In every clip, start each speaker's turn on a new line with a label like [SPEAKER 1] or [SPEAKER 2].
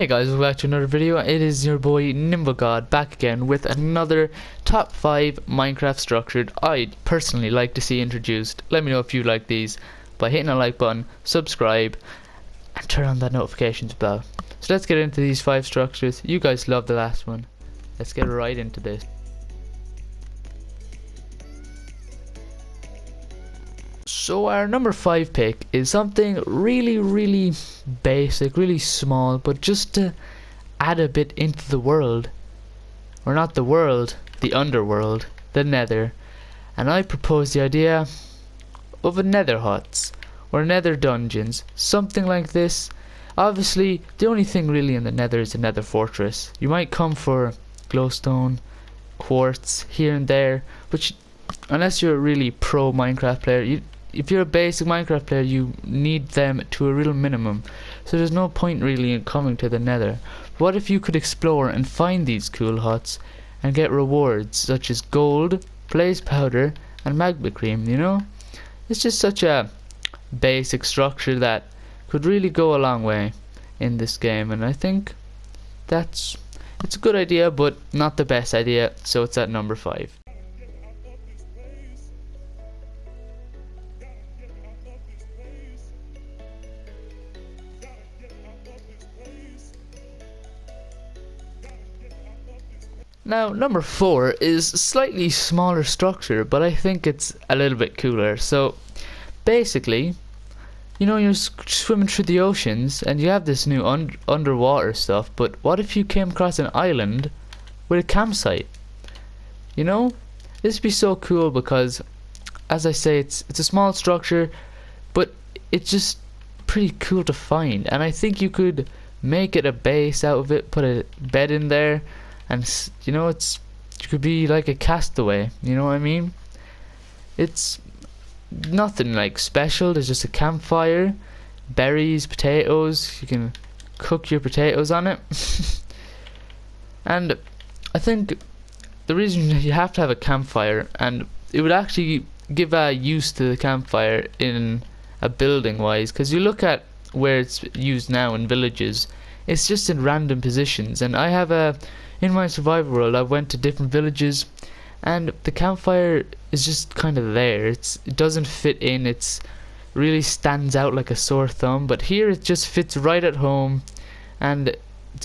[SPEAKER 1] Hey guys, welcome back to another video. It is your boy NimbleGod back again with another top 5 Minecraft structured I'd personally like to see introduced. Let me know if you like these by hitting the like button, subscribe, and turn on that notifications bell. So let's get into these 5 structures. You guys love the last one. Let's get right into this. So our number 5 pick is something really basic, really small, but just to add a bit into the world. Or not the world, the underworld, the nether. And I propose the idea of a nether huts, or nether dungeons, something like this. Obviously, the only thing really in the nether is a nether fortress. You might come for glowstone, quartz, here and there, but unless you're a really pro Minecraft player, if you're a basic Minecraft player, you need them to a real minimum. So there's no point really in coming to the nether. But what if you could explore and find these cool huts and get rewards such as gold, blaze powder, and magma cream, you know? It's just such a basic structure that could really go a long way in this game, and I think it's a good idea, but not the best idea, so it's at number 5. Now, number 4 is a slightly smaller structure, but I think it's a little bit cooler. So, basically, you know, you're swimming through the oceans and you have this new underwater stuff, but what if you came across an island with a campsite? You know, this would be so cool because, as I say, it's a small structure, but it's just pretty cool to find. And I think you could make it a base out of it, put a bed in there, and you know, you could be like a castaway, you know what I mean? It's nothing like special. There's just a campfire, berries, potatoes. You can cook your potatoes on it. And I think the reason you have to have a campfire, and it would actually give a use to the campfire in a building wise, because you look at where it's used now in villages, it's just in random positions. And I have in my survival world, I went to different villages, and the campfire is just kind of there. It doesn't fit in. It's really stands out like a sore thumb. But here, it just fits right at home, and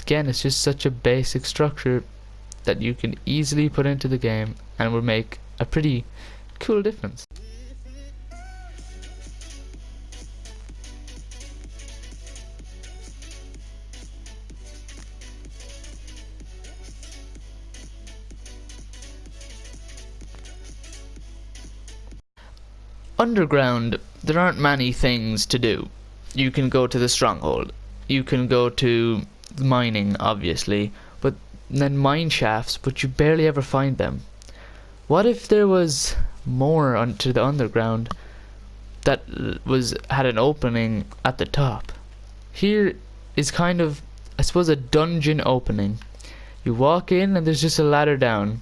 [SPEAKER 1] again, it's just such a basic structure that you can easily put into the game, and will make a pretty cool difference. Underground, there aren't many things to do. You can go to the stronghold, you can go to mining, obviously, but then mine shafts, but you barely ever find them. What if there was more onto the underground that had an opening at the top? Here is kind of, I suppose, a dungeon opening. You walk in and there's just a ladder down.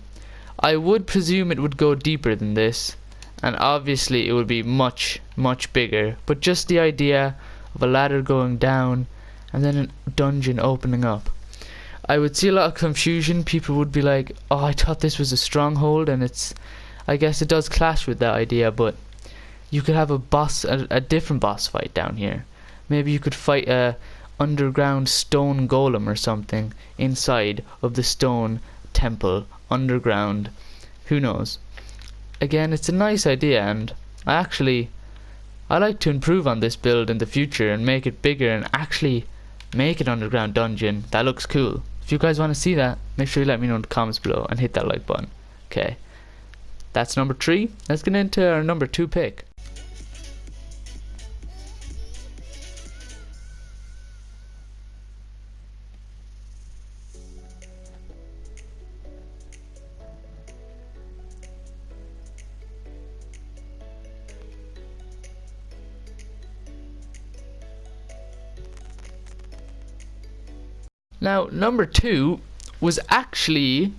[SPEAKER 1] I would presume it would go deeper than this, and obviously it would be much bigger, but just the idea of a ladder going down and then a dungeon opening up, I would see a lot of confusion. People would be like, oh, I thought this was a stronghold, and I guess it does clash with that idea. But you could have a different boss fight down here. Maybe you could fight a underground stone golem or something inside of the stone temple underground. Who knows? Again, it's a nice idea, and I like to improve on this build in the future and make it bigger and actually make an underground dungeon that looks cool. If you guys want to see that, make sure you let me know in the comments below and hit that like button. Okay, that's number 3. Let's get into our number 2 pick. Now, number 2 was actually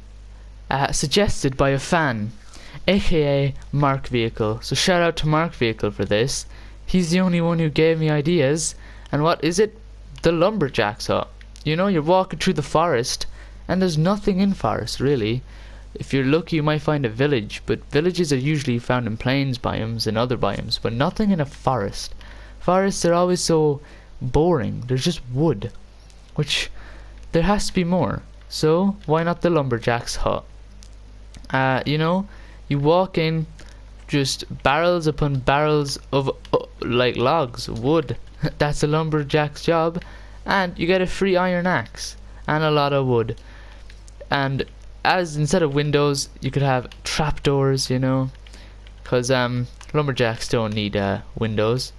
[SPEAKER 1] suggested by a fan, aka Mark Vehicle. So shout out to Mark Vehicle for this. He's the only one who gave me ideas. And what is it? The lumberjack's hut. You know, you're walking through the forest, and there's nothing in forest really. If you're lucky, you might find a village, but villages are usually found in plains biomes and other biomes, but nothing in a forest. Forests are always so boring. There's just wood, which there has to be more. So why not the lumberjack's hut? You know, you walk in, just barrels upon barrels of like logs, wood. That's a lumberjack's job, and you get a free iron axe and a lot of wood. And as instead of windows, you could have trapdoors, you know, because lumberjacks don't need windows.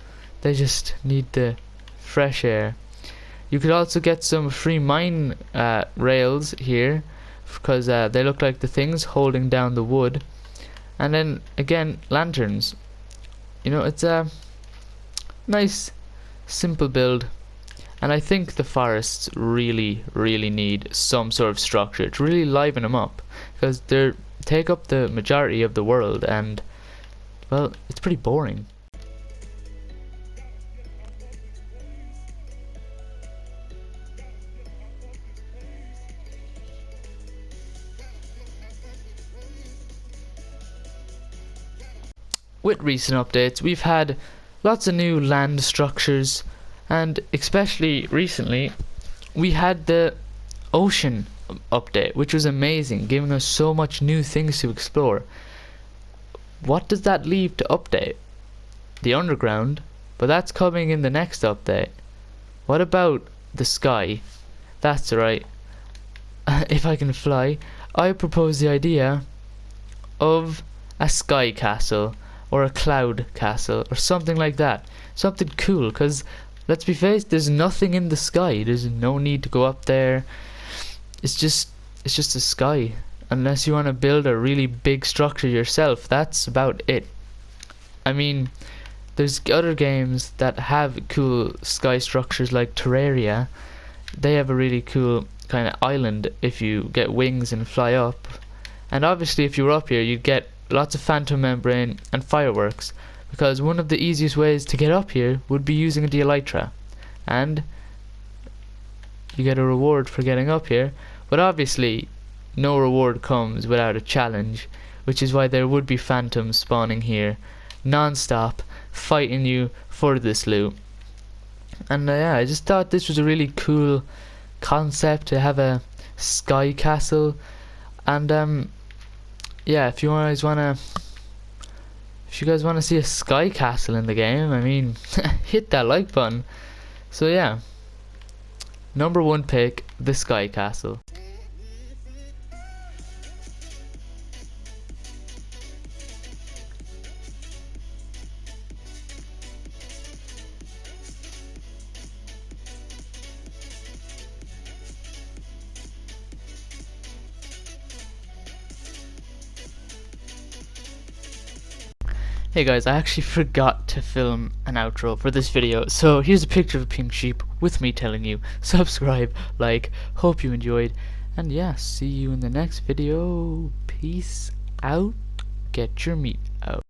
[SPEAKER 1] They just need the fresh air. You could also get some free mine rails here, because they look like the things holding down the wood. And then again, lanterns. You know, it's a nice simple build, and I think the forests really need some sort of structure to really liven them up, because they take up the majority of the world, and well, it's pretty boring. With recent updates, we've had lots of new land structures, and especially recently we had the ocean update, which was amazing, giving us so much new things to explore. What does that leave to update? The underground, but that's coming in the next update. What about the sky? That's right. If I can fly, I propose the idea of a sky castle, or a cloud castle, or something like that. Something cool, because let's be faced, there's nothing in the sky. There's no need to go up there. It's just the sky. Unless you want to build a really big structure yourself, that's about it. I mean, there's other games that have cool sky structures like Terraria. They have a really cool kind of island if you get wings and fly up. And obviously if you were up here, you'd get lots of phantom membrane and fireworks, because one of the easiest ways to get up here would be using the elytra, and you get a reward for getting up here. But obviously no reward comes without a challenge, which is why there would be phantoms spawning here non-stop, fighting you for this loot. And yeah, I just thought this was a really cool concept to have a sky castle. And yeah, if you guys wanna see a sky castle in the game, I mean, hit that like button. So yeah, number one pick, the sky castle. Hey guys, I actually forgot to film an outro for this video, so here's a picture of a pink sheep with me telling you subscribe, like, hope you enjoyed, and yeah, see you in the next video. Peace out, get your meat out.